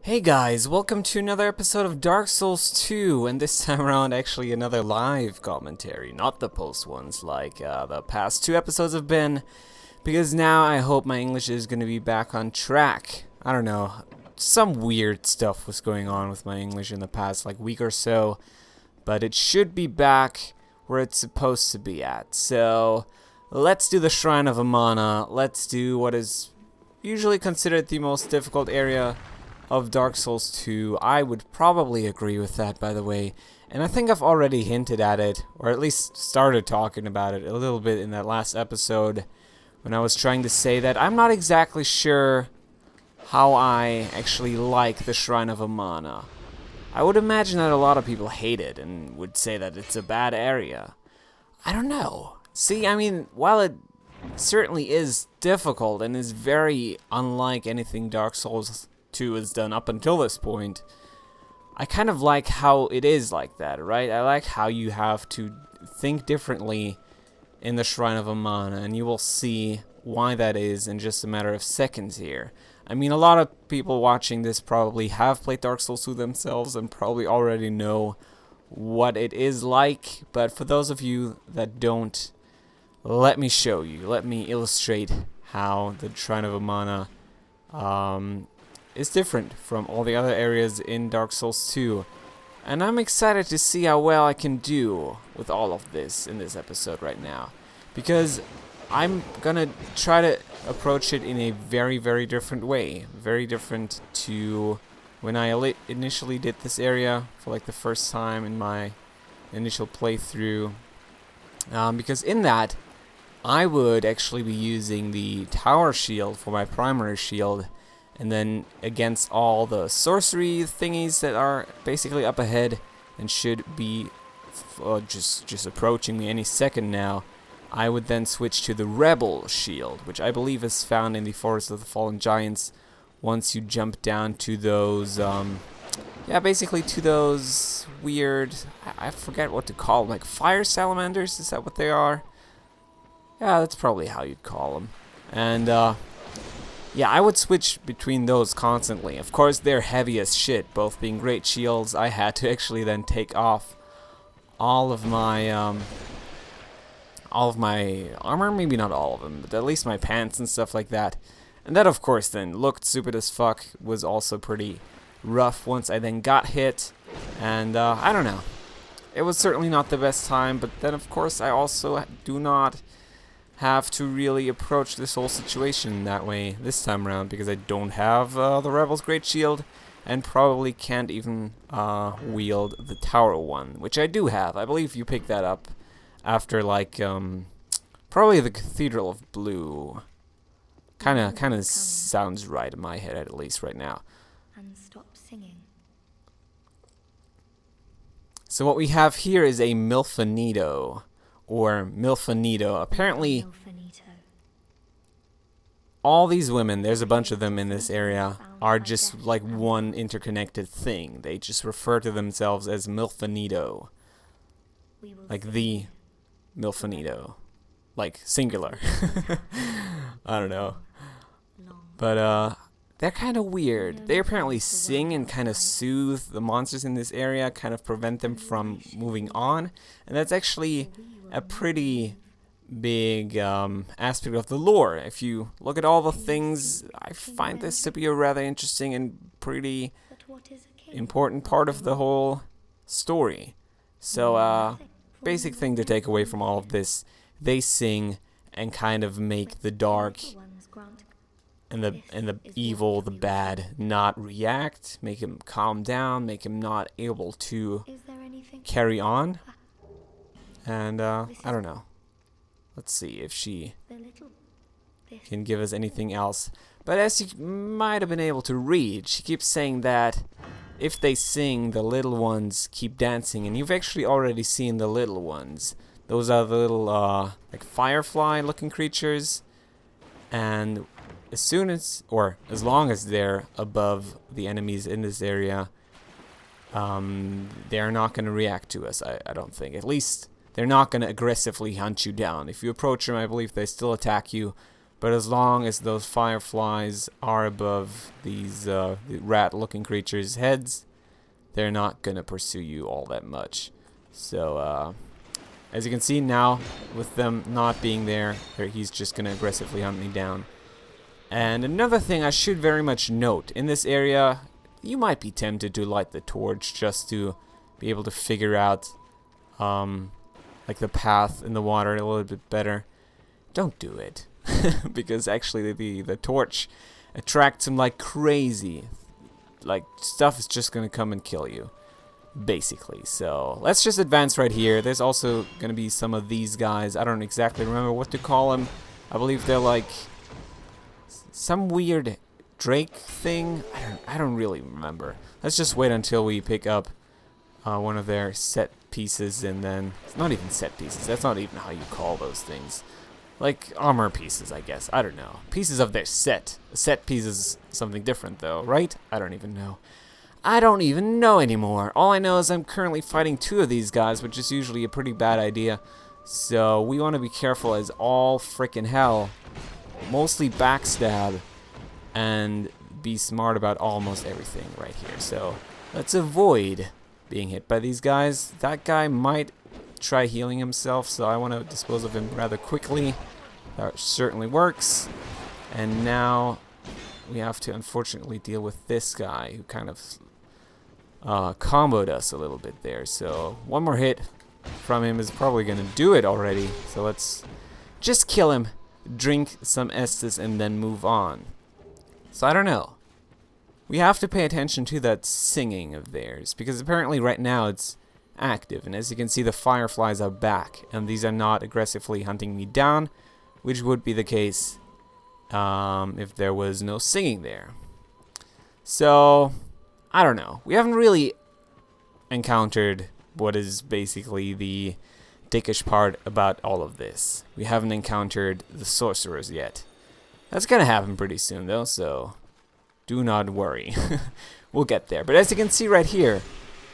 Hey guys, welcome to another episode of Dark Souls 2, and this time around actually another live commentary, not the post ones like the past two episodes have been, because now I hope my English is going to be back on track. I don't know, some weird stuff was going on with my English in the past like week or so, but it should be back where it's supposed to be at. So let's do the Shrine of Amana. Let's do what is usually considered the most difficult area of Dark Souls 2. I would probably agree with that, by the way, and I think I've already hinted at it, or at least started talking about it a little bit in that last episode when I was trying to say that I'm not exactly sure how I actually like the Shrine of Amana. I would imagine that a lot of people hate it and would say that it's a bad area. I don't know. See, I mean, while it certainly is difficult and is very unlike anything Dark Souls 2 has done up until this point, I kind of like how it is like that, right? I like how you have to think differently in the Shrine of Amana, and you will see why that is in just a matter of seconds here. I mean, a lot of people watching this probably have played Dark Souls 2 themselves and probably already know what it is like, but for those of you that don't, let me show you, let me illustrate how the Shrine of Amana is different from all the other areas in Dark Souls 2. And I'm excited to see how well I can do with all of this in this episode right now, because I'm gonna try to approach it in a very, very different way. Very different to when I initially did this area for like the first time in my initial playthrough. Because in that, I would actually be using the tower shield for my primary shield, and then against all the sorcery thingies that are basically up ahead and should be just approaching me any second now, I would then switch to the rebel shield, which I believe is found in the Forest of the Fallen Giants once you jump down to those, yeah, basically to those weird, I forget what to call them, like fire salamanders, is that what they are? Yeah, that's probably how you'd call them. And, yeah, I would switch between those constantly. Of course, they're heavy as shit, both being great shields. I had to actually then take off all of my armor, maybe not all of them, but at least my pants and stuff like that. And that, of course, then looked stupid as fuck, was also pretty rough once I then got hit. And, I don't know. It was certainly not the best time, but then, of course, I also do not have to really approach this whole situation that way this time around, because I don't have the Rebel's Great Shield, and probably can't even wield the Tower one, which I do have. I believe you pick that up after, like, probably the Cathedral of Blue. Kinda sounds right in my head, at least right now. And stop singing. So what we have here is a Milfanito, or Milfanito. Apparently, all these women, there's a bunch of them in this area, are just like one interconnected thing. They just refer to themselves as Milfanito. Like the Milfanito. Like singular. I don't know. But they're kind of weird. They apparently sing and kind of soothe the monsters in this area, kind of prevent them from moving on. And that's actually a pretty big aspect of the lore. If you look at all the things, I find this to be a rather interesting and pretty important part of the whole story. So, basic thing to take away from all of this, they sing and kind of make the dark and the evil, the bad, not react, make him calm down, make him not able to carry on. And, I don't know. Let's see if she can give us anything else. But as you might have been able to read, she keeps saying that if they sing, the little ones keep dancing. And you've actually already seen the little ones. Those are the little, like firefly-looking creatures. And as soon as, or as long as they're above the enemies in this area, they're not going to react to us, I don't think. At least they're not going to aggressively hunt you down. If you approach them, I believe they still attack you, But as long as those fireflies are above these the rat-looking creatures' heads, they're not gonna pursue you all that much. So as you can see now, with them not being there, he's just gonna aggressively hunt me down. And another thing I should very much note, in this area, you might be tempted to light the torch just to be able to figure out like the path in the water a little bit better. Don't do it. Because actually the torch attracts him like crazy. Like, stuff is just gonna come and kill you, basically. So let's just advance right here. There's also gonna be some of these guys. I don't exactly remember what to call them. I believe they're like some weird drake thing. I don't really remember. Let's just wait until we pick up one of their set pieces, and then it's not even set pieces. That's not even how you call those things. Like armor pieces, I guess. I don't know. Pieces of their set. A set piece is something different, though, right? I don't even know. I don't even know anymore. All I know is I'm currently fighting 2 of these guys, which is usually a pretty bad idea. So we want to be careful as all frickin' hell. Mostly backstab and be smart about almost everything right here. So let's avoid being hit by these guys. That guy might try healing himself, so I want to dispose of him rather quickly. That certainly works. And now we have to unfortunately deal with this guy who kind of comboed us a little bit there. So one more hit from him is probably going to do it already. So let's just kill him, drink some Estus, and then move on. So I don't know. We have to pay attention to that singing of theirs, because apparently right now it's active, and as you can see, the fireflies are back, and these are not aggressively hunting me down, which would be the case if there was no singing there. So I don't know. We haven't really encountered what is basically the dickish part about all of this. We haven't encountered the sorcerers yet. That's gonna happen pretty soon though, so do not worry. We'll get there. But as you can see right here,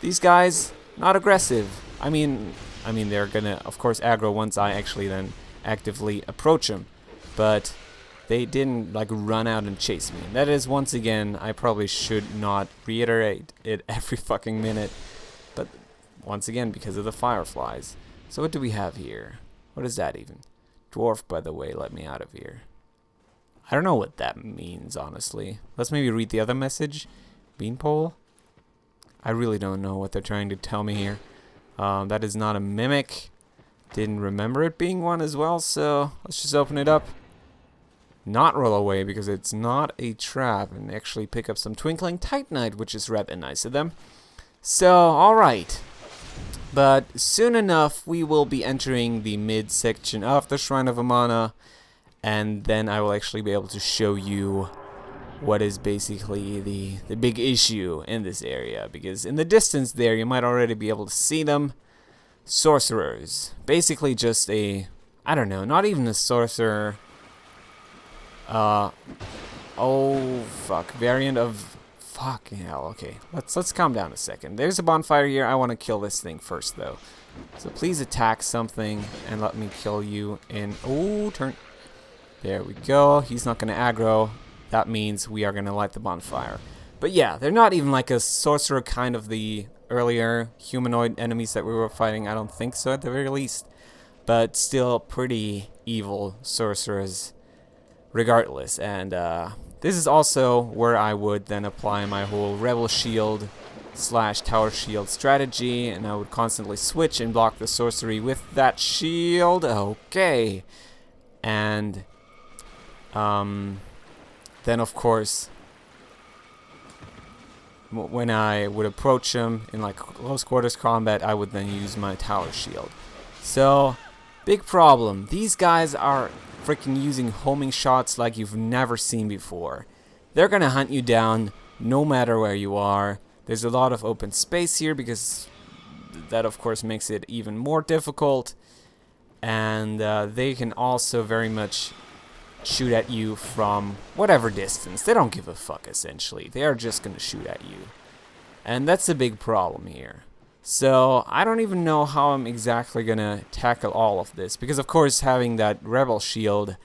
these guys, not aggressive. I mean they're gonna of course aggro once I actually then actively approach them, but they didn't like run out and chase me. And that is, once again, I probably should not reiterate it every fucking minute, but once again, because of the fireflies. So what do we have here? What is that even? Dwarf, by the way, let me out of here. I don't know what that means, honestly. Let's maybe read the other message. Beanpole? I really don't know what they're trying to tell me here. That is not a mimic. Didn't remember it being one as well, so let's just open it up. Not roll away, because it's not a trap, and actually pick up some Twinkling Titanite, which is rather nice of them. So, alright. But soon enough, we will be entering the mid-section of the Shrine of Amana, and then I will actually be able to show you what is basically the big issue in this area, because in the distance there, you might already be able to see them. Sorcerers. Basically just a, I don't know, not even a sorcerer. Oh fuck, variant of, fucking hell. Okay, let's calm down a second. There's a bonfire here. I want to kill this thing first though, so please attack something and let me kill you in, oh, turn, there we go. He's not gonna aggro. That means we are gonna light the bonfire. But yeah, they're not even like a sorcerer kind of the earlier humanoid enemies that we were fighting. I don't think so, at the very least, but still pretty evil sorcerers regardless. And this is also where I would then apply my whole rebel shield / tower shield strategy, and I would constantly switch and block the sorcery with that shield. Okay. And then of course, when I would approach him in like close quarters combat, I would then use my tower shield. So, big problem. These guys are freaking using homing shots like you've never seen before. They're gonna hunt you down no matter where you are. There's a lot of open space here, because that of course makes it even more difficult. And they can also very much shoot at you from whatever distance. They don't give a fuck, essentially. They are just gonna shoot at you. And that's a big problem here. So I don't even know how I'm exactly gonna tackle all of this, because of course having that rebel shield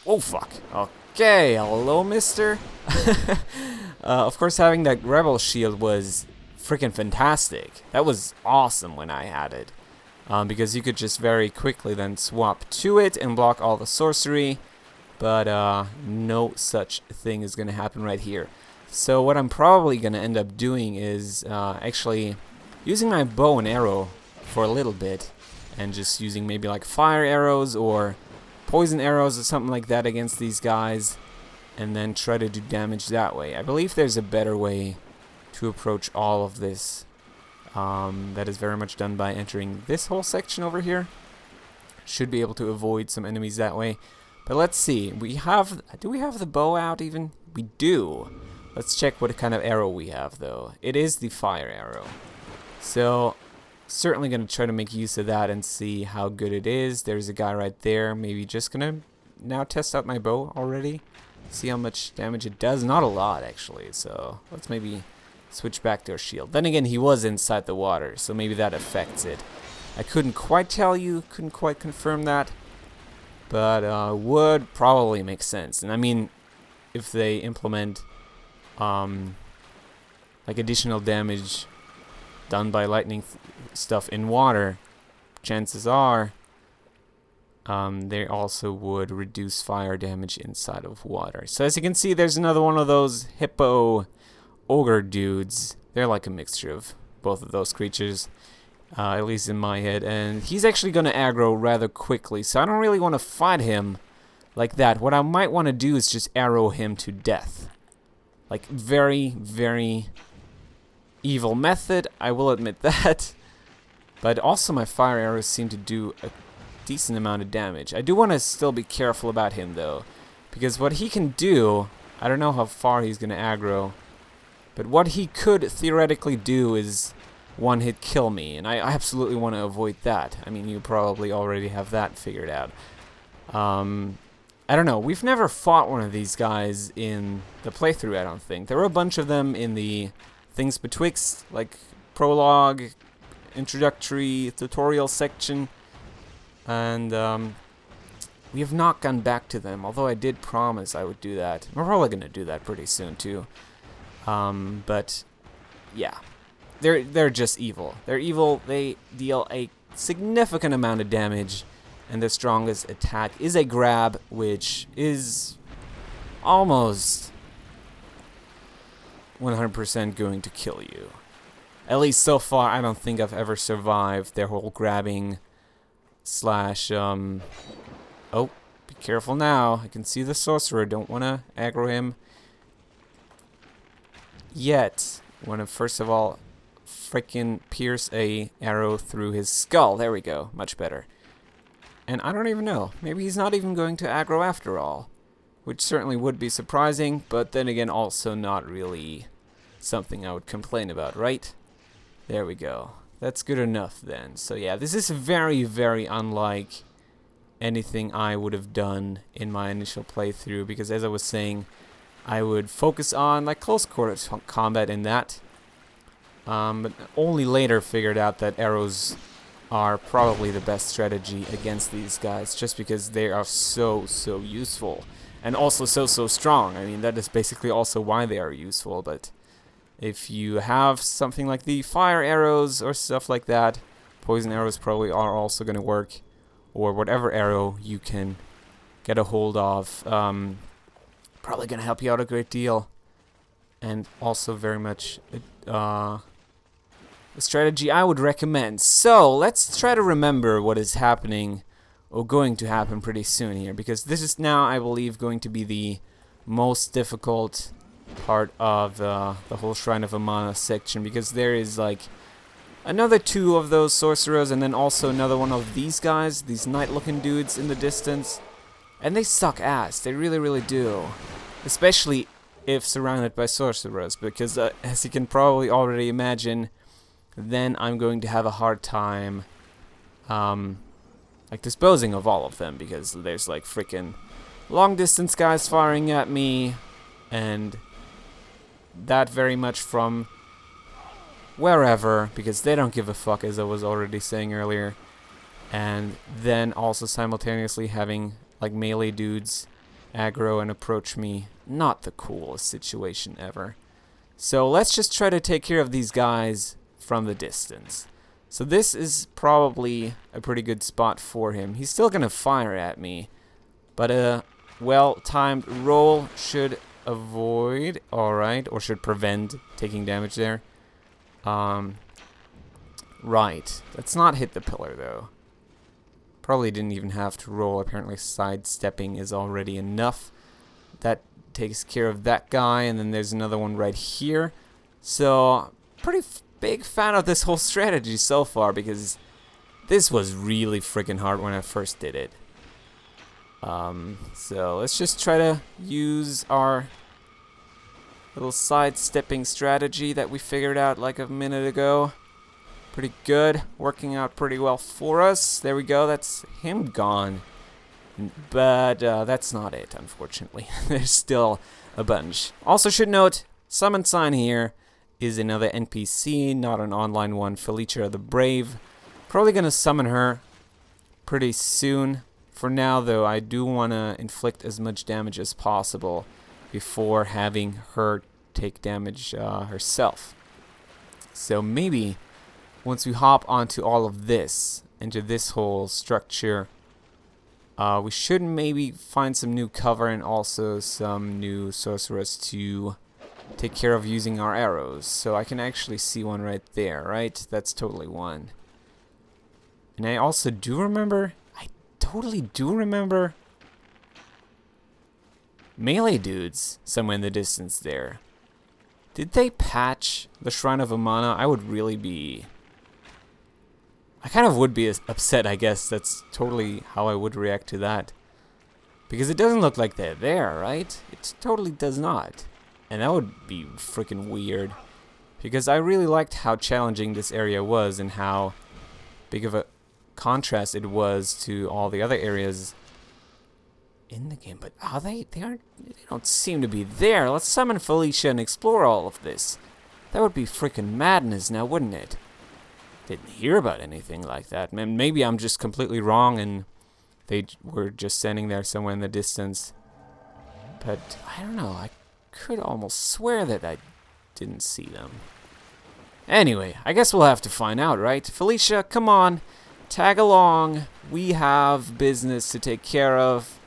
Oh, fuck. Okay, hello, mister. Of course, having that rebel shield was freaking fantastic. That was awesome when I had it. Because you could just very quickly then swap to it and block all the sorcery. But no such thing is going to happen right here. So what I'm probably going to end up doing is actually using my bow and arrow for a little bit. And just using maybe like fire arrows or poison arrows or something like that against these guys. And then try to do damage that way. I believe there's a better way to approach all of this. That is very much done by entering this whole section over here. Should be able to avoid some enemies that way. But let's see. Do we have the bow out even? We do. Let's check what kind of arrow we have though. It is the fire arrow. So certainly going to try to make use of that and see how good it is. There's a guy right there. Maybe just going to now test out my bow already. See how much damage it does. Not a lot actually. So let's maybe switch back to our shield. Then again, he was inside the water, so maybe that affects it. I couldn't quite tell you, couldn't quite confirm that, but would probably make sense. And I mean, if they implement like additional damage done by lightning stuff in water, chances are they also would reduce fire damage inside of water. So as you can see, there's another one of those hippo ogre dudes. They're like a mixture of both of those creatures, at least in my head. And he's actually going to aggro rather quickly, so I don't really want to fight him like that. What I might want to do is just arrow him to death. Like, very, very evil method, I will admit that. But also my fire arrows seem to do a decent amount of damage. I do want to still be careful about him, though, because what he can do, I don't know how far he's going to aggro, but what he could theoretically do is one-hit kill me, and I absolutely want to avoid that. I mean, you probably already have that figured out. I don't know. We've never fought one of these guys in the playthrough, I don't think. There were a bunch of them in the things betwixt, like prologue, introductory, tutorial section, and we have not gone back to them, although I did promise I would do that. We're probably going to do that pretty soon, too. But yeah, they're just evil. They're evil. They deal a significant amount of damage, and their strongest attack is a grab, which is almost 100% going to kill you. At least so far, I don't think I've ever survived their whole grabbing slash oh, be careful now. I can see the sorcerer. Don't want to aggro him yet. Want to first of all frickin' pierce a arrow through his skull. There we go. Much better. And I don't even know. Maybe he's not even going to aggro after all, which certainly would be surprising, but then again also not really something I would complain about, right? There we go. That's good enough then. So yeah, this is very, very unlike anything I would have done in my initial playthrough, because as I was saying, I would focus on like close quarters combat in that, but only later figured out that arrows are probably the best strategy against these guys, just because they are so useful, and also so strong. I mean, that is basically also why they are useful. But if you have something like the fire arrows or stuff like that, poison arrows probably are also going to work, or whatever arrow you can get a hold of. Probably going to help you out a great deal, and also very much a strategy I would recommend. So let's try to remember what is happening, or going to happen pretty soon here, because this is now, I believe, going to be the most difficult part of the whole Shrine of Amana section, because there is like another two of those sorcerers, and then also another one of these guys, these knight-looking dudes in the distance. And they suck ass. They really do. Especially if surrounded by sorcerers, because as you can probably already imagine, then I'm going to have a hard time like disposing of all of them, because there's like freaking long distance guys firing at me, and that very much from wherever, because they don't give a fuck, as I was already saying earlier. And then also simultaneously having like melee dudes aggro and approach me. Not the coolest situation ever. So let's just try to take care of these guys from the distance. So this is probably a pretty good spot for him. He's still gonna fire at me, but a well-timed roll should avoid, alright, or should prevent taking damage there. Right, let's not hit the pillar though. Probably didn't even have to roll. Apparently sidestepping is already enough. That takes care of that guy, and then there's another one right here. So, pretty big fan of this whole strategy so far, because this was really freaking hard when I first did it. So let's just try to use our little sidestepping strategy that we figured out like a minute ago. Pretty good, working out pretty well for us. There we go, that's him gone. But that's not it, unfortunately. There's still a bunch. Also should note, summon sign here is another NPC, not an online one. Felicia the Brave. Probably gonna summon her pretty soon. For now, though, I do want to inflict as much damage as possible before having her take damage herself. So maybe once we hop onto all of this, into this whole structure, we should maybe find some new cover and also some new sorcerers to take care of using our arrows. So I can actually see one right there, right? That's totally one. And I also do remember, totally do remember melee dudes somewhere in the distance there. Did they patch the Shrine of Amana? I would really be... I kind of would be upset, I guess. That's totally how I would react to that. Because it doesn't look like they're there, right? It totally does not. And that would be freaking weird. Because I really liked how challenging this area was and how big of a contrast it was to all the other areas in the game. But are they don't seem to be there. Let's summon Felicia and explore all of this. That would be freaking madness now, wouldn't it? Didn't hear about anything like that. Maybe I'm just completely wrong and they were just standing there somewhere in the distance. But I don't know, I could almost swear that I didn't see them. Anyway, I guess we'll have to find out, right? Felicia, come on. Tag along. We have business to take care of.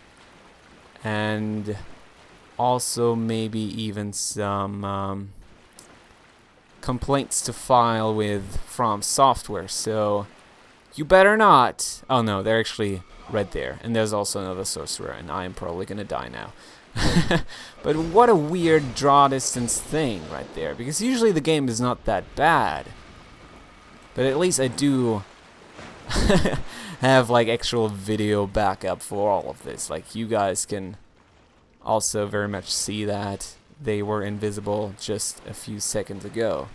And also maybe even some complaints to file with From Software. So you better not. Oh no, they're actually right there. And there's also another sorcerer, and I am probably gonna die now. But what a weird draw distance thing right there. Because usually the game is not that bad. But at least I do have like actual video backup for all of this. Like you guys can also very much see that they were invisible just a few seconds ago.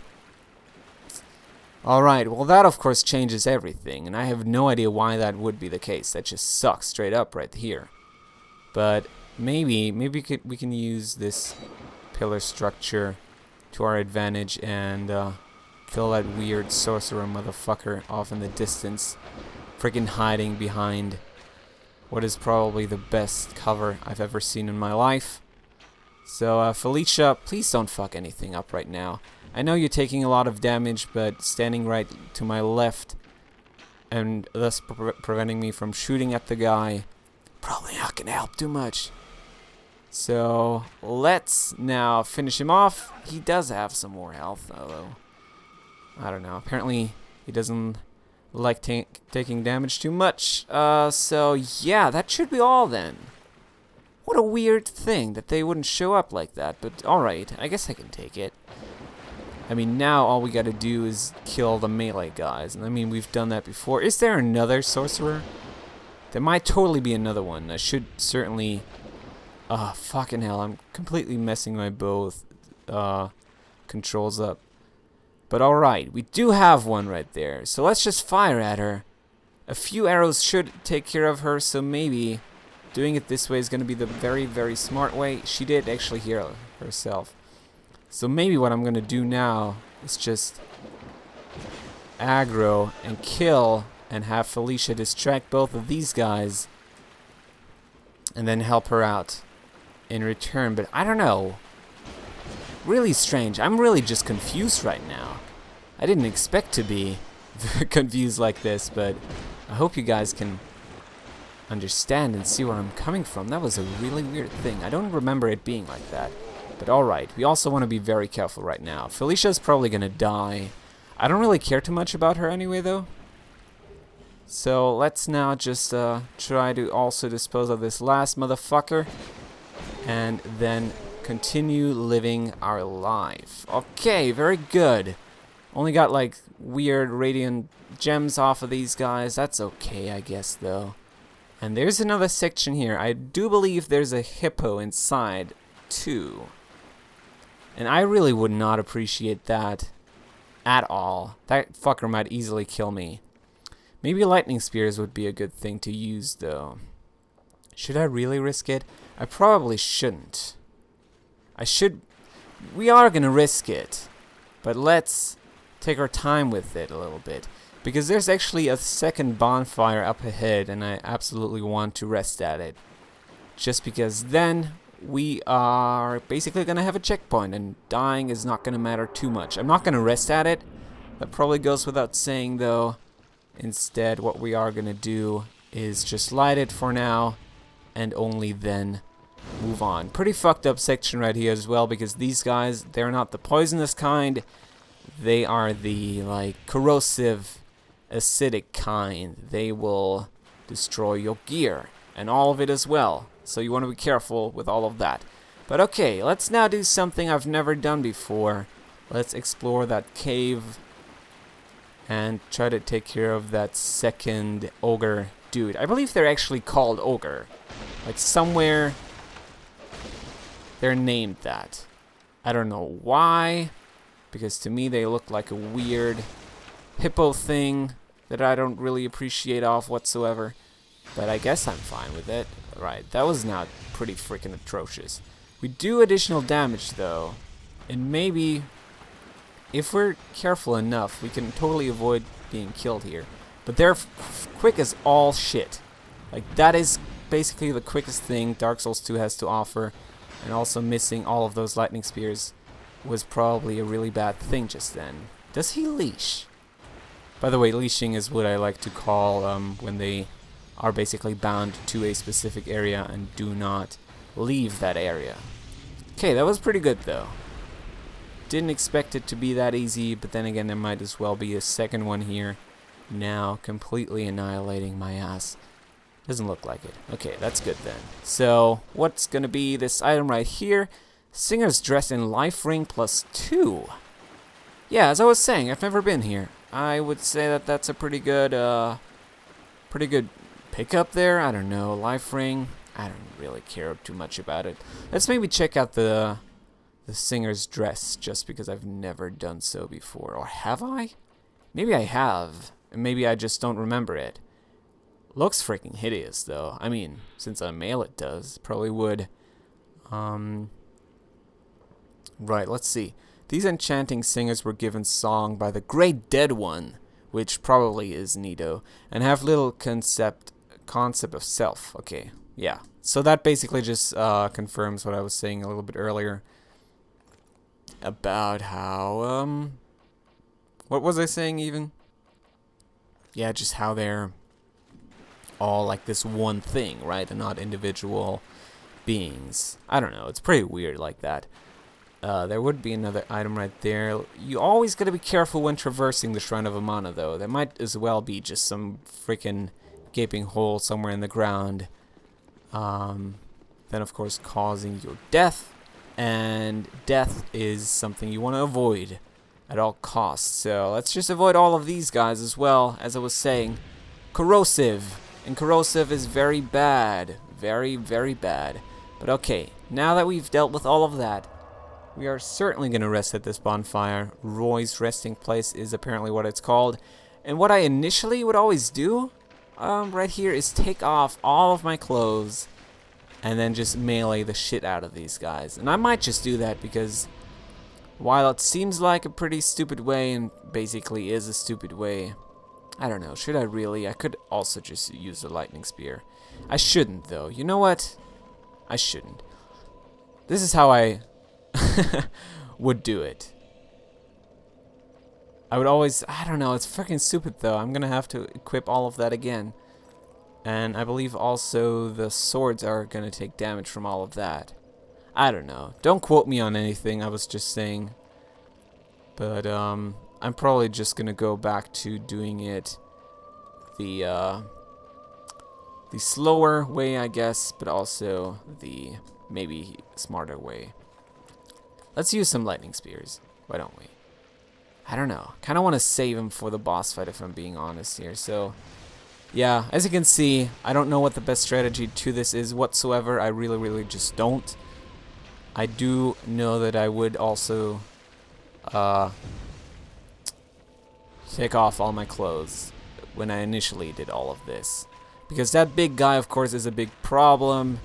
Alright, well that of course changes everything, and I have no idea why that would be the case. That just sucks straight up right here. But maybe we can use this pillar structure to our advantage and kill that weird sorcerer motherfucker off in the distance, freaking hiding behind what is probably the best cover I've ever seen in my life. So Felicia, please don't fuck anything up right now. I know you're taking a lot of damage, but standing right to my left and thus preventing me from shooting at the guy, probably not gonna help too much. So let's now finish him off. He does have some more health, although I don't know. Apparently he doesn't like taking damage too much. So yeah, that should be all then. What a weird thing that they wouldn't show up like that, but alright, I guess I can take it. I mean, now all we gotta do is kill the melee guys, and I mean, we've done that before. Is there another sorcerer? There might totally be another one. I should certainly... fucking hell, I'm completely messing my both controls up. But alright, we do have one right there, so let's just fire at her. A few arrows should take care of her, so maybe doing it this way is going to be the very, very smart way. She did actually heal herself. So maybe what I'm going to do now is just aggro and kill and have Felicia distract both of these guys and then help her out in return, but I don't know. Really strange. I'm really just confused right now. I didn't expect to be confused like this, but I hope you guys can understand and see where I'm coming from. That was a really weird thing. I don't remember it being like that. But alright, we also want to be very careful right now. Felicia's probably gonna die. I don't really care too much about her anyway, though. So let's now just try to also dispose of this last motherfucker. And then continue living our life. Okay, very good. Only got like weird radiant gems off of these guys. That's okay, I guess, though. And there's another section here. I do believe there's a hippo inside, too. And I really would not appreciate that at all. That fucker might easily kill me. Maybe lightning spears would be a good thing to use, though. Should I really risk it? I probably shouldn't. We are gonna risk it. But let's take our time with it a little bit. Because there's actually a second bonfire up ahead, and I absolutely want to rest at it. Just because then we are basically gonna have a checkpoint, and dying is not gonna matter too much. I'm not gonna rest at it. That probably goes without saying, though. Instead, what we are gonna do is just light it for now, and only then move on. Pretty fucked up section right here as well, because these guys, they're not the poisonous kind. They are the, like, corrosive, acidic kind. They will destroy your gear, and all of it as well. So you want to be careful with all of that. But okay, let's now do something I've never done before. Let's explore that cave and try to take care of that second ogre dude. I believe they're actually called ogre. Like somewhere they're named that. I don't know why, because to me they look like a weird hippo thing that I don't really appreciate off whatsoever. But I guess I'm fine with it. Right, that was not pretty freaking atrocious. We do additional damage though, and maybe if we're careful enough, we can totally avoid being killed here. But they're quick as all shit. Like, that is basically the quickest thing Dark Souls 2 has to offer, and also missing all of those lightning spears was probably a really bad thing just then. Does he leash? By the way, leashing is what I like to call when they are basically bound to a specific area and do not leave that area. Okay, that was pretty good though. Didn't expect it to be that easy, but then again there might as well be a second one here. Now completely annihilating my ass. Doesn't look like it. Okay, that's good then. So what's gonna be this item right here? Singer's dressed in life ring +2. Yeah, as I was saying, I've never been here. I would say that that's a pretty good pickup there. I don't know, life ring. I don't really care too much about it. Let's maybe check out the singer's dress, just because I've never done so before. Or have I? Maybe I have, and maybe I just don't remember it. Looks freaking hideous though. I mean, since I'm male it does. Probably would. Right, let's see. These enchanting singers were given song by the great dead one, which probably is Nito, and have little concept of self. Okay, yeah. So that basically just confirms what I was saying a little bit earlier about how what was I saying even? Yeah, just how they're all like this one thing, right? And not individual beings. I don't know. It's pretty weird like that. There would be another item right there. You always gotta be careful when traversing the Shrine of Amana, though. There might as well be just some freaking gaping hole somewhere in the ground. Then, of course, causing your death. And death is something you want to avoid at all costs. So let's just avoid all of these guys as well. As I was saying, corrosive. And corrosive is very bad. Very, very bad. But okay, now that we've dealt with all of that, we are certainly going to rest at this bonfire. Roy's resting place is apparently what it's called. And what I initially would always do right here is take off all of my clothes and then just melee the shit out of these guys. And I might just do that because while it seems like a pretty stupid way and basically is a stupid way, I don't know, should I really? I could also just use the lightning spear. I shouldn't though. You know what? I shouldn't. This is how I would do it. I would always, I don't know, it's freaking stupid though. I'm gonna have to equip all of that again. And I believe also the swords are gonna take damage from all of that. I don't know. Don't quote me on anything, I was just saying. But I'm probably just gonna go back to doing it the slower way, I guess, but also the maybe smarter way. Let's use some lightning spears. Why don't we? I don't know. Kind of want to save him for the boss fight if I'm being honest here. So, yeah, as you can see, I don't know what the best strategy to this is whatsoever. I really, really just don't. I do know that I would also take off all my clothes when I initially did all of this. Because that big guy, of course, is a big problem.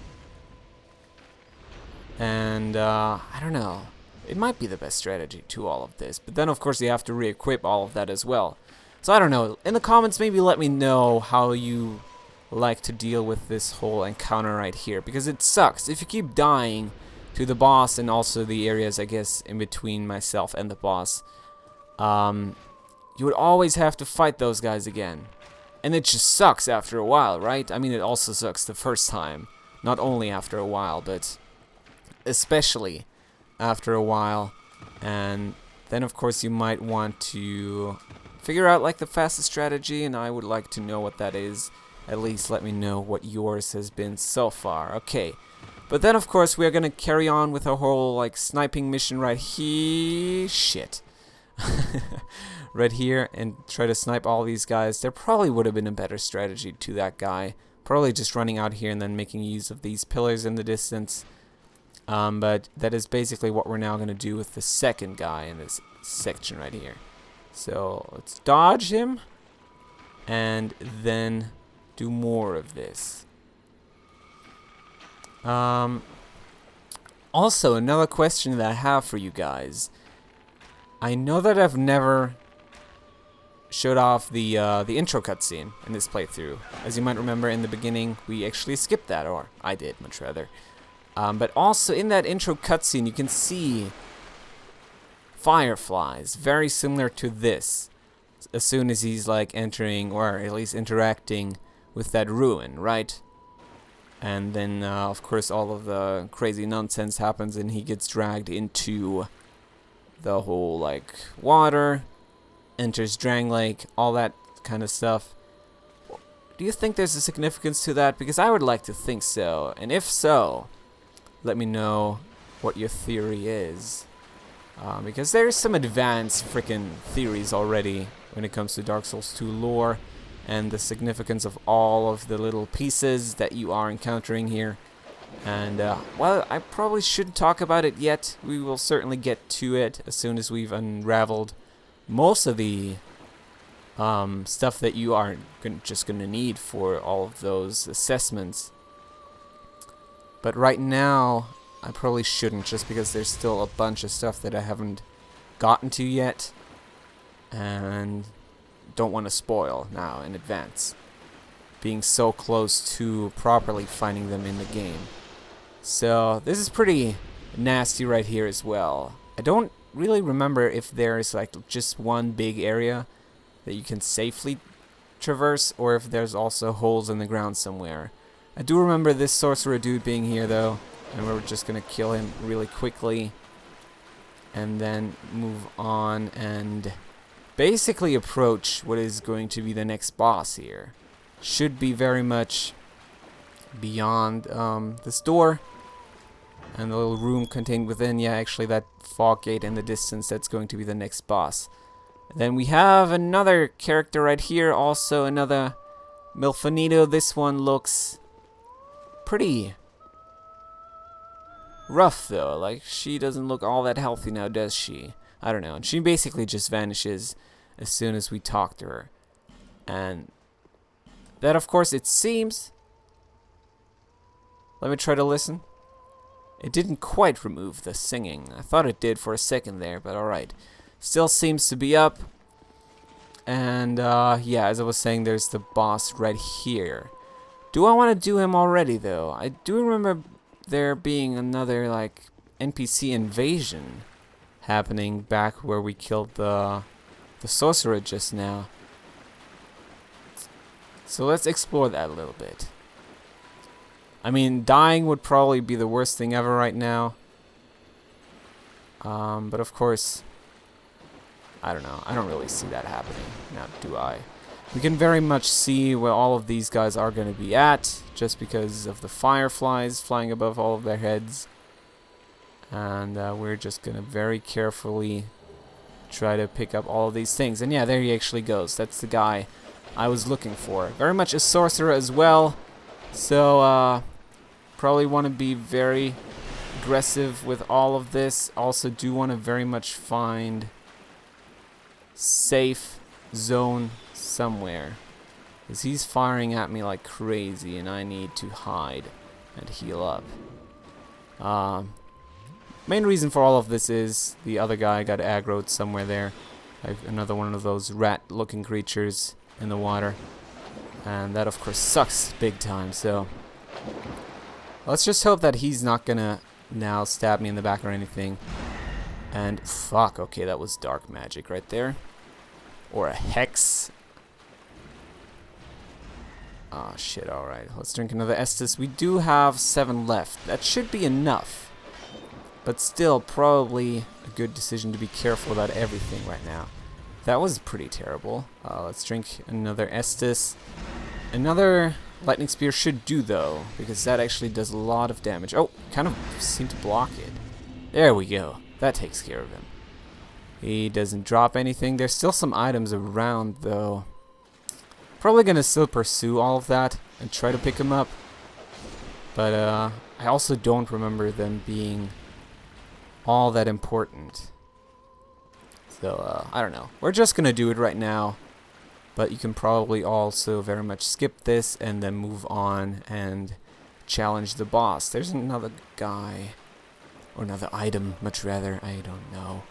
And, I don't know. It might be the best strategy to all of this. But then, of course, you have to re-equip all of that as well. So, I don't know. In the comments, maybe let me know how you like to deal with this whole encounter right here. Because it sucks. If you keep dying to the boss and also the areas, I guess, in between myself and the boss, you would always have to fight those guys again. And it just sucks after a while, right? I mean, it also sucks the first time. Not only after a while, but especially after a while. And then, of course, you might want to figure out, like, the fastest strategy, and I would like to know what that is. At least let me know what yours has been so far. Okay. But then, of course, we are going to carry on with our whole, like, sniping mission right here. Shit. Right here, and try to snipe all these guys. There probably would have been a better strategy to that guy. Probably just running out here and then making use of these pillars in the distance. But that is basically what we're now going to do with the second guy in this section right here. So let's dodge him and then do more of this. Also, another question that I have for you guys. I know that I've never showed off the intro cutscene in this playthrough. As you might remember, in the beginning, we actually skipped that, or I did, much rather. But also in that intro cutscene, you can see fireflies, very similar to this. As soon as he's like entering, or at least interacting with that ruin, right? And then, of course, all of the crazy nonsense happens, and he gets dragged into the whole like water, enters Drang Lake, all that kind of stuff. Do you think there's a significance to that? Because I would like to think so, and if so, let me know what your theory is. Because there's some advanced freaking theories already when it comes to Dark Souls 2 lore and the significance of all of the little pieces that you are encountering here. And, well, I probably shouldn't talk about it yet. We will certainly get to it as soon as we've unraveled most of the stuff that you are just going to need for all of those assessments. But right now, I probably shouldn't, just because there's still a bunch of stuff that I haven't gotten to yet. And don't want to spoil now in advance, being so close to properly finding them in the game. So this is pretty nasty right here as well. I don't really remember if there's like just one big area that you can safely traverse, or if there's also holes in the ground somewhere. I do remember this sorcerer dude being here though, and we're just gonna kill him really quickly and then move on and basically approach what is going to be the next boss here. Should be very much beyond this door and the little room contained within. Yeah, actually that fog gate in the distance, that's going to be the next boss. Then we have another character right here, also another Milfanito. This one looks pretty rough though, like she doesn't look all that healthy now, does she? I don't know. And she basically just vanishes as soon as we talk to her. And that, of course, it seems... Let me try to listen. It didn't quite remove the singing. I thought it did for a second there, but alright. Still seems to be up. And, yeah, as I was saying, there's the boss right here. Do I want to do him already, though? I do remember there being another like NPC invasion happening back where we killed the sorcerer just now. So let's explore that a little bit. I mean, dying would probably be the worst thing ever right now. But of course, I don't know. I don't really see that happening. Now, do I? We can very much see where all of these guys are going to be at, just because of the fireflies flying above all of their heads. And we're just going to very carefully try to pick up all of these things. And yeah, there he actually goes. That's the guy I was looking for. Very much a sorcerer as well. So, probably want to be very aggressive with all of this. Also do want to very much find safe zone somewhere, because he's firing at me like crazy and I need to hide and heal up. Main reason for all of this is the other guy got aggroed somewhere there. Another one of those rat looking creatures in the water, and that of course sucks big time. So let's just hope that he's not gonna now stab me in the back or anything. And fuck, okay, that was dark magic right there, or a hex. Oh shit, alright. Let's drink another Estus. We do have 7 left. That should be enough. But still, probably a good decision to be careful about everything right now. That was pretty terrible. Let's drink another Estus. Another lightning spear should do though, because that actually does a lot of damage. Oh, kind of seemed to block it. There we go. That takes care of him. He doesn't drop anything. There's still some items around though. Probably gonna still pursue all of that and try to pick him up, but I also don't remember them being all that important. So I don't know. We're just gonna do it right now, but you can probably also very much skip this and then move on and challenge the boss. There's another guy, or another item, much rather. I don't know.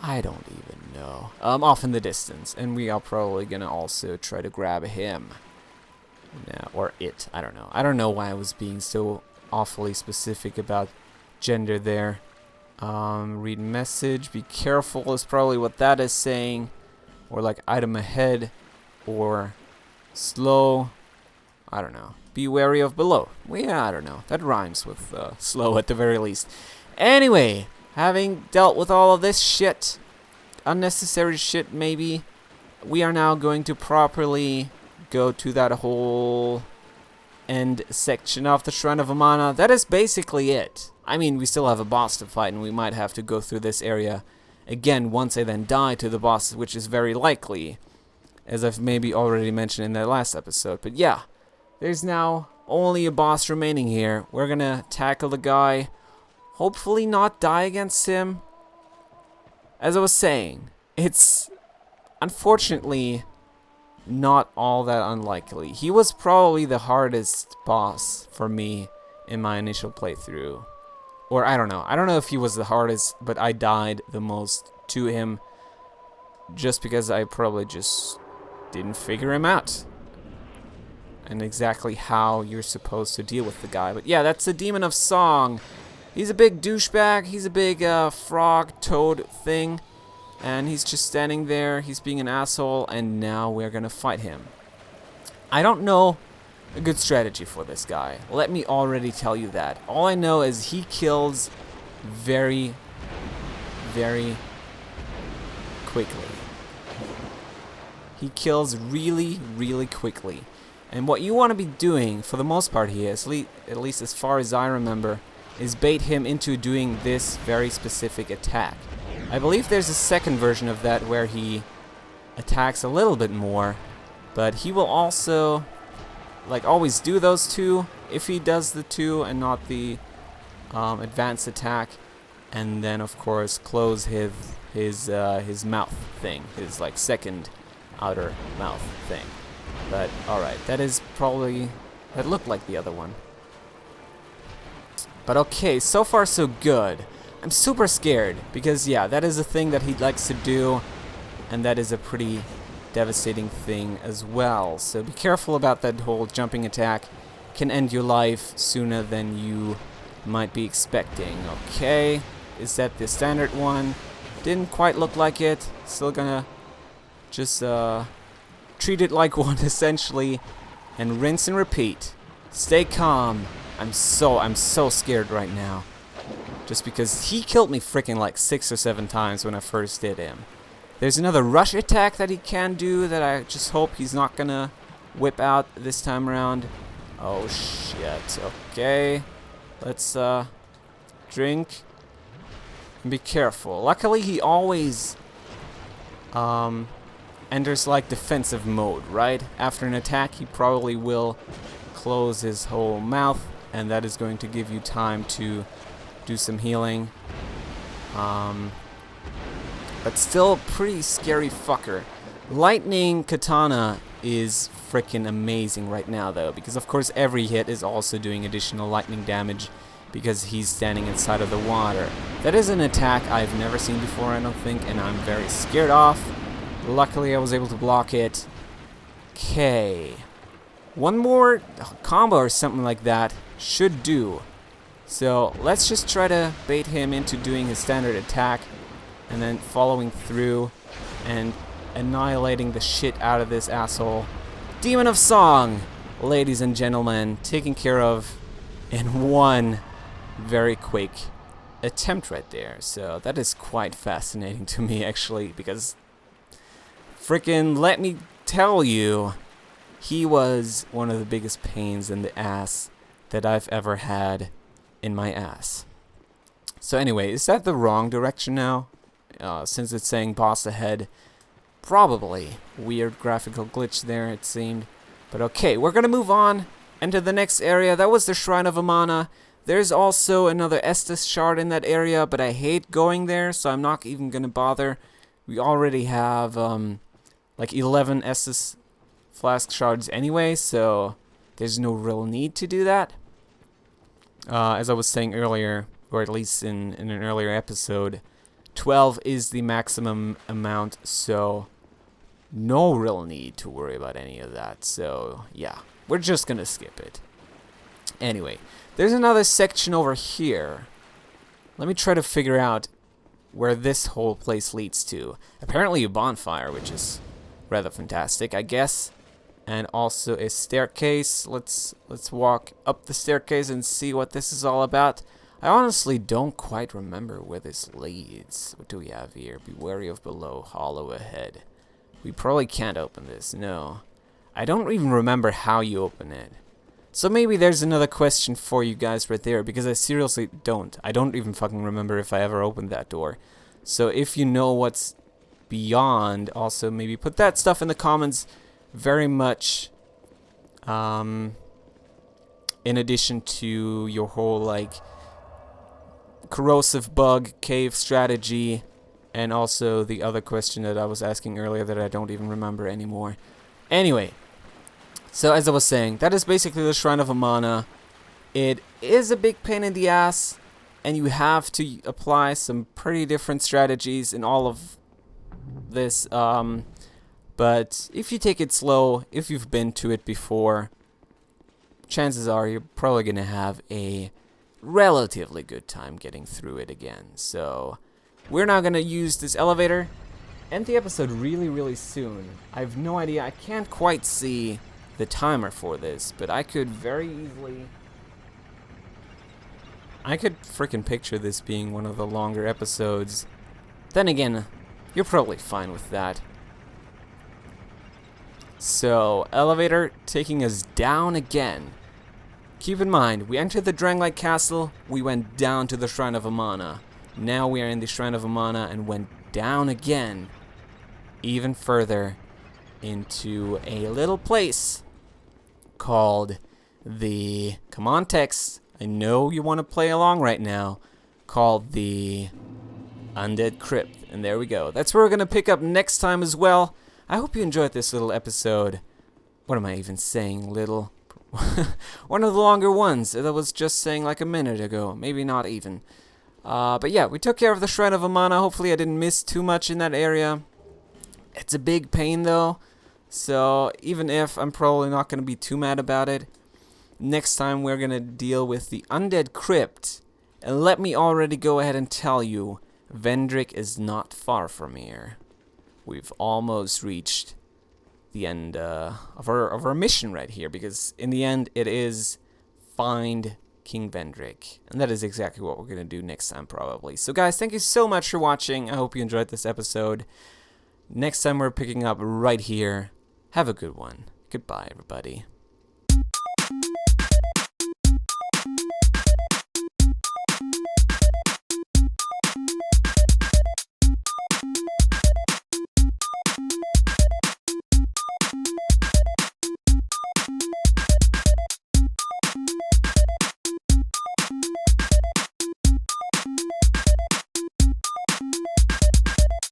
I don't even know. Off in the distance, and we are probably gonna also try to grab him. No, or it. I don't know. I don't know why I was being so awfully specific about gender there. Read message. Be careful is probably what that is saying, or like item ahead, or slow. I don't know. Be wary of below. Well, yeah, I don't know. That rhymes with slow at the very least. Anyway. Having dealt with all of this shit, unnecessary shit maybe, we are now going to properly go to that whole end section of the Shrine of Amana. That is basically it. I mean, we still have a boss to fight, and we might have to go through this area again once I then die to the boss, which is very likely, as I've maybe already mentioned in that last episode. But yeah, there's now only a boss remaining here. We're gonna tackle the guy. Hopefully not die against him. As I was saying, it's unfortunately not all that unlikely. He was probably the hardest boss for me in my initial playthrough. Or I don't know. I don't know if he was the hardest, but I died the most to him just because I probably just didn't figure him out. And exactly how you're supposed to deal with the guy. But yeah, that's the Demon of Song. He's a big douchebag. He's a big frog, toad thing. And he's just standing there. He's being an asshole. And now we're going to fight him. I don't know a good strategy for this guy. Let me already tell you that. All I know is he kills very, very quickly. He kills really, really quickly. And what you want to be doing, for the most part here, at least as far as I remember, is bait him into doing this very specific attack. I believe there's a second version of that where he attacks a little bit more, but he will also, like, always do those two if he does the two and not the advanced attack, and then of course close his mouth thing, his like second outer mouth thing. But alright, that looked like the other one. But okay, so far so good. I'm super scared because yeah, that is a thing that he likes to do, and that is a pretty devastating thing as well. So be careful about that whole jumping attack. Can end your life sooner than you might be expecting. Okay, is that the standard one? Didn't quite look like it. Still gonna just treat it like one essentially, and rinse and repeat. Stay calm. I'm so scared right now. Just because he killed me freaking like 6 or 7 times when I first did him. There's another rush attack that he can do that I just hope he's not gonna whip out this time around. Oh shit. Okay. Let's drink and be careful. Luckily he always enters like defensive mode, right? After an attack he probably will close his whole mouth, and that is going to give you time to do some healing. But still pretty scary fucker. Lightning Katana is freaking amazing right now though, because of course every hit is also doing additional lightning damage because he's standing inside of the water. That is an attack I've never seen before, I don't think, and I'm very scared off. Luckily I was able to block it. Okay. One more combo or something like that should do. So let's just try to bait him into doing his standard attack and then following through and annihilating the shit out of this asshole. Demon of Song, ladies and gentlemen, taken care of in one very quick attempt right there. So that is quite fascinating to me actually, because freaking let me tell you, he was one of the biggest pains in the ass that I've ever had in my ass. So anyway, is that the wrong direction now? Since it's saying boss ahead. Probably. Weird graphical glitch there, it seemed. But okay, we're gonna move on into the next area. That was the Shrine of Amana. There's also another Estus shard in that area, but I hate going there, so I'm not even gonna bother. We already have like 11 Estus flask shards anyway, so there's no real need to do that. As I was saying earlier, or at least in an earlier episode, 12 is the maximum amount, so no real need to worry about any of that. So yeah, we're just gonna skip it. Anyway, there's another section over here. Let me try to figure out where this whole place leads to. Apparently a bonfire, which is rather fantastic, I guess. And also a staircase. Let's walk up the staircase and see what this is all about. I honestly don't quite remember where this leads. What do we have here? Be wary of below, hollow ahead. We probably can't open this, no. I don't even remember how you open it. So maybe there's another question for you guys right there, because I seriously don't. I don't even fucking remember if I ever opened that door. So if you know what's beyond, also maybe put that stuff in the comments. Very much in addition to your whole like corrosive bug cave strategy, and also the other question that I was asking earlier that I don't even remember anymore. Anyway, so as I was saying, that is basically the Shrine of Amana. It is a big pain in the ass, and you have to apply some pretty different strategies in all of this. But if you take it slow, if you've been to it before, chances are you're probably going to have a relatively good time getting through it again. So we're now going to use this elevator. End the episode really, really soon. I have no idea. I can't quite see the timer for this, but I could very easily... I could freaking picture this being one of the longer episodes. Then again, you're probably fine with that. So, elevator taking us down again. Keep in mind, we entered the Dranglight Castle, we went down to the Shrine of Amana. Now we are in the Shrine of Amana and went down again, even further, into a little place called the, come on text, I know you want to play along right now, called the Undead Crypt. And there we go. That's where we're going to pick up next time as well. I hope you enjoyed this little episode. What am I even saying, little? One of the longer ones that I was just saying like a minute ago. Maybe not even. But yeah, we took care of the Shrine of Amana. Hopefully I didn't miss too much in that area. It's a big pain though. So even if I'm probably not going to be too mad about it. Next time we're gonna deal with the Undead Crypt. And let me already go ahead and tell you, Vendrick is not far from here. We've almost reached the end of our mission right here, because in the end it is find King Vendrick, and that is exactly what we're gonna do next time probably. So guys, thank you so much for watching. I hope you enjoyed this episode. Next time we're picking up right here. Have a good one. Goodbye everybody.